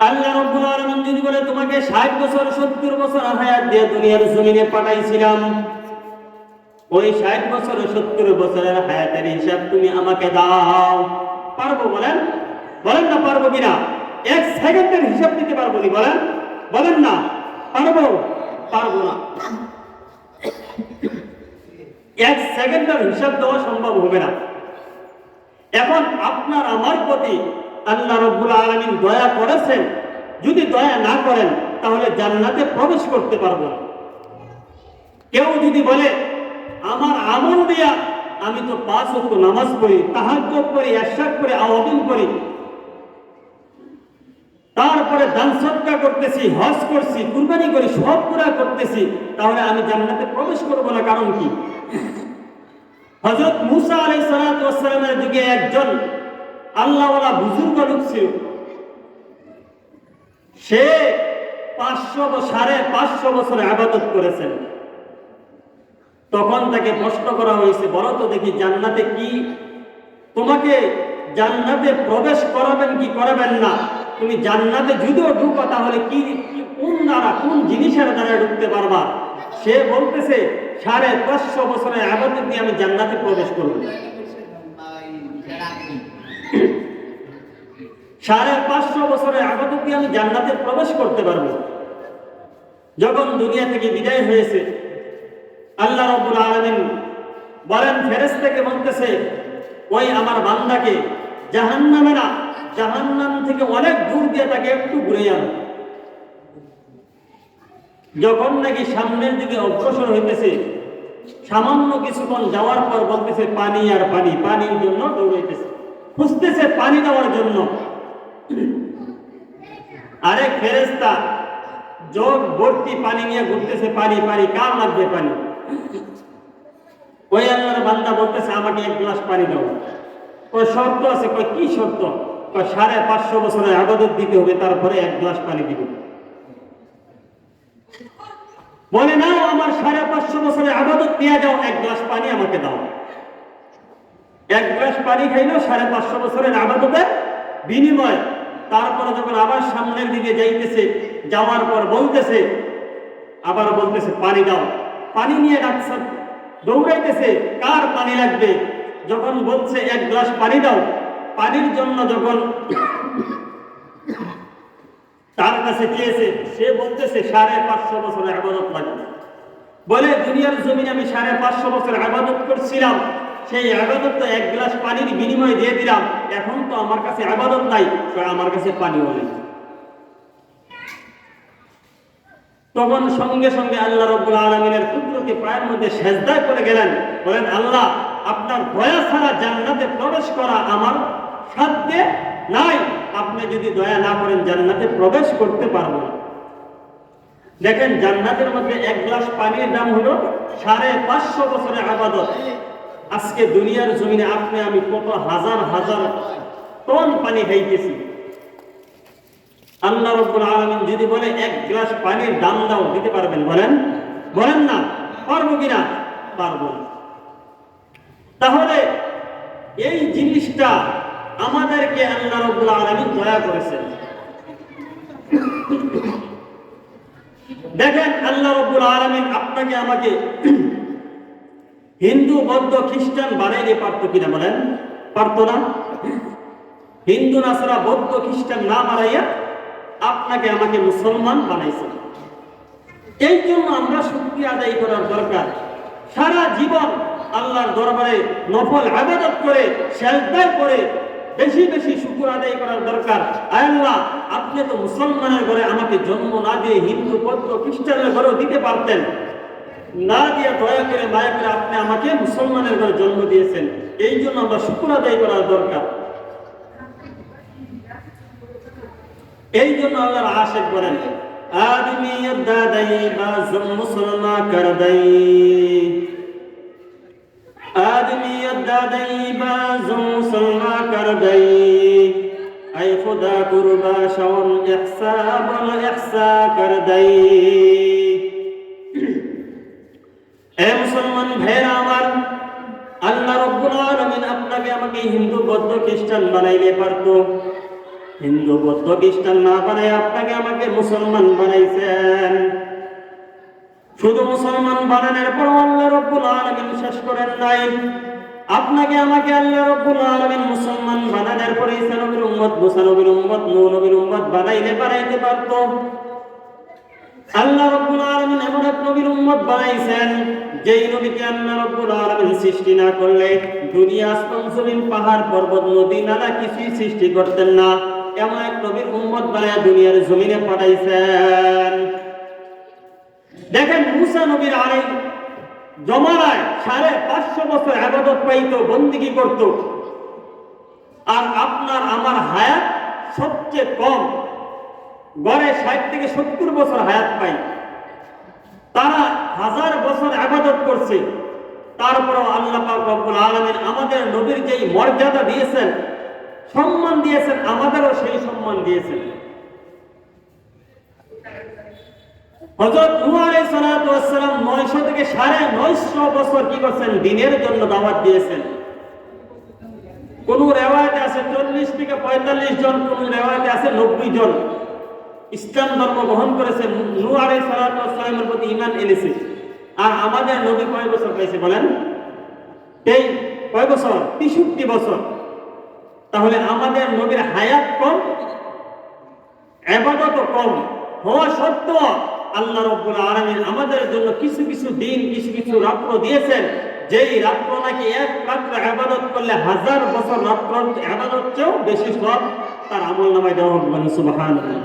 আল্লাহ রাব্বুল আলামিন যদি বলে তোমাকে 60 বছর 70 বছর হায়াত দিয়ে দুনিয়ার জমিনে পাঠাইছিলাম, ওই 60 বছর 70 বছরের হায়াতের হিসাব তুমি আমাকে দাও, পারবো? বলেন, বলেন না পারবো কিনা? এক সেকেন্ডের হিসাব দিতে পারবো নি? বলেন, বলেন না পারবো? পারবো না। এক সেকেন্ডের হিসাব দেওয়া সম্ভব হবে না। এখন আপনার আমার প্রতি আল্লাহ রাব্বুল আলামিন দয়া করেছেন, যদি দয়া না করেন তাহলে জান্নাতে প্রবেশ করতে পারবো না। কেউ যদি বলে আমার আমল দিয়া আমি তো 5 ওয়াক্ত নামাজ পড়ি, তাহাজ্জুদ করি, ইশরাক করি, আওয়াবিন করি, তারপরে দান সদকা করতেছি, হজ করছি, কুরবানি করি, সব পুরা করতেছি, তাহলে আমি জান্নাতে প্রবেশ করব না। কারণ কি? হযরত মুসা আলাইহিস সালাতু ওয়াস সালামের যুগে একজন আল্লাহওয়ালা বুজুর্গ লোক ছিল। সে 550 বছর ইবাদত করেছেন। তখন তাকে প্রশ্ন করা হয়েছে, বলো তো দেখি জান্নাতে কি, তোমাকে জান্নাতে প্রবেশ করাবেন কি করাবেন না? তুমি জান্নাতে যদিও ঢুকো তাহলে কি কোন দ্বারা, কোন জিনিসের দ্বারা ঢুকতে পারবা? সে বলতেছে 550 বছরের ইবাদত দিয়ে আমি জান্নাতে প্রবেশ করব। 550 বছরের ইবাদত দিয়ে আমি জান্নাতে প্রবেশ করতে পারবো। যখন দুনিয়া থেকে বিদায় হয়েছে, আল্লাহ রাব্বুল আলামিন বলেন ফেরেশতাকে বলতেছে, ওই আমার বান্দাকে জাহান্নামে না, জাহান্নাম থেকে অনেক দূর দিয়ে তাকে একটু ঘুরে আনো। যখন নাকি সামনের দিকে অগ্রসর হইতেছে, সামান্য কিছুক্ষণ যাওয়ার পর বলতেছে পানি আর পানি, পানির জন্য দৌড়াইতেছে, খুঁজতেছে পানি দেওয়ার জন্য। আরেক ফেরেশতা জগ ভর্তি পানি নিয়ে ঘুরতেছে, পানি পানি, কার লাগবে পানি? ওই আল্লাহর বান্দা বলতেছে আমাকে 1 গ্লাস পানি দাও। ওই শর্ত আছে। কয় কি শর্ত? কয় 550 বছরের ইবাদত দিতে হবে, তারপরে 1 গ্লাস পানি দিবে। বলে নাও আমার 550 বছরের ইবাদত দিয়ে যাও, 1 গ্লাস পানি আমাকে দাও। 1 গ্লাস পানি খাইলো 550 বছরের ইবাদতের বিনিময়। তারপরে যখন আবার সামনের দিকে যাইতেছে, যাওয়ার পর বলতেছে, আবার বলতেছে পানি দাও। পানি নিয়ে ডাকছে, দৌড়াইতেছে, কার পানি লাগবে? যখন বলছে 1 গ্লাস পানি দাও, পানির জন্য যখন তার কাছে চেয়েছে, সে বলতেছে 550 বছরের ইবাদত লাগবে। বলে দুনিয়ার জমিনে আমি 550 বছর ইবাদত করছিলাম, সেই ইবাদত তো 1 গ্লাস পানির বিনিময়ে দিয়ে দিলাম, এখন তো আমার কাছে ইবাদত নাই, আমার কাছে পানিও নেই। তখন সঙ্গে সঙ্গে আল্লাহ রাব্বুল আলামিনের কুদরতি পায়ের মধ্যে সেজদায় পড়ে গেলেন। বলেন আল্লাহ, আপনার দয়া ছাড়া জান্নাতে প্রবেশ করা আমার সাধ্যে নাই, আপনি যদি দয়া না করেন জান্নাতে প্রবেশ করতে পারবো না। দেখেন জান্নাতের মধ্যে 1 গ্লাস পানির দাম হলো 550 বছরের ইবাদত। আজকে দুনিয়ার জমিনে আপনি আমি কত হাজার হাজার টন পানি খাইতেছি। আল্লাহ রাব্বুল আলামিন যদি বলে 1 গ্লাস পানির দাম দাও, দিতে পারবেন? বলেন, বলেন না পারবো কিনা? পারবো না। তাহলে এই জিনিসটা আমাদেরকে আল্লাহ রাব্বুল আলামিন দয়া করেছেন। দেখেন আল্লাহ রাব্বুল আলামিন আপনাকে আমাকে হিন্দু, বৌদ্ধ, খ্রিস্টান বানাইতে পারতো কিনা? বলেন, পারতো না? হিন্দু, নাসারা, বৌদ্ধ, খ্রিস্টান না বানাইয়া আপনাকে আমাকে মুসলমান বানাইছে। এই জন্য আমরা শুকরিয়া আদায় করার দরকার। সারা জীবন আল্লাহর দরবারে নফল ইবাদত করে, সিজদায় পড়ে বেশি বেশি শুকর আদায় করার দরকার। আল্লাহ, আপনি তো মুসলমানের ঘরে আমাকে জন্ম না দিয়ে হিন্দু, বৌদ্ধ, খ্রিস্টানের ঘরেও দিতে পারতেন, না দিয়ে দয়া করে মায়া করে আপনি আমাকে মুসলমানের ঘরে জন্ম দিয়েছেন। এই জন্য আমরা শুকর আদায় করার দরকার। এই জন্য আল্লাহর আশিক বলেন, আদমি দাদাই বাজম মুসলমান কর দেই, আদমি দাদাই বাজম মুসলমান কর দেই, আই খুদা কুরবা শাওন ইহসা বল ইহসা কর দেই। হে মুসলমান ভাইরা আমার, আল্লাহ রাব্বুল আলামিন আপনাকে আমাকে হিন্দু, বৌদ্ধ, খ্রিস্টান বানাইলে পারতো, হিন্দু বৌদ্ধ খ্রিস্টান না বানায় আপনাকে আমাকে মুসলমান বানাইছেন। শুধু মুসলমান বানানোর পর আল্লাহ রাব্বুল আলামিন শেষ করেন নাই, আপনাকে আমাকে আল্লাহ রাব্বুল আলামিন মুসলমান বানানোর পরে ঈসা নবীর উম্মত, মুসা নবীর উম্মত, নূহ নবীর উম্মত বানাইতে পারতো। আল্লাহ রাব্বুল আলামিন এমন এক নবীর উম্মত বানাইছেন যেই নবীকে আল্লাহ রাব্বুল আলামিন সৃষ্টি না করলে দুনিয়া, আসমান, জমিন, পাহাড়, পর্বত, নদী, নালা কিছুই সৃষ্টি করতেন না। এমন এক নবীর উম্মত বানায় দুনিয়ার জমিনে পাঠাইছেন। দেখেন মুসা নবীর আরেক জমানায় 550 বছর ইবাদত পাইতো, বন্দেগী করত। আর আপনার আমার হায়াত সবচেয়ে কম, গড়ে 60 থেকে 70 বছর হায়াত পাই। তারা 1000 বছর ইবাদত করছে। তারপরেও আল্লাহ পাক রব্বুল আলামিন আমাদের নবীর যেই মর্যাদা দিয়েছেন, সম্মান দিয়েছেন, আমাদেরও সেই সম্মান দিয়েছেন। হযরত নূহ আলাইহিস সালাতু ওয়াস সালাম 900 থেকে 950 বছর কি করছেন? দ্বীনের জন্য দাওয়াত দিয়েছেন। কোন রিওয়ায়াতে আছে 40 থেকে 45 জন, কোন রিওয়ায়াতে আছে 90 জন ইসলাম ধর্ম গ্রহণ করেছে, নূহ আলাইহিস সালাতু ওয়াস সালামের প্রতি ঈমান এনেছে। আর আমাদের নবী কয় বছর পাইছে বলেন? এই কয় বছর? 63 বছর। তাহলে আমাদের নবীর হায়াত কম, ইবাদত কম হওয়া সত্ত্বেও আল্লাহ রাব্বুল আলামিন আমাদের জন্য কিছু কিছু দিন, কিছু কিছু রাত্র দিয়েছেন, যেই রাত্র নাকি এক রাত্র ইবাদত করলে 1000 বছর রাত্র ইবাদত চেয়েও বেশি সওয়াব তার আমলনামায় দেওয়া হবে। সুবহানাল্লাহ।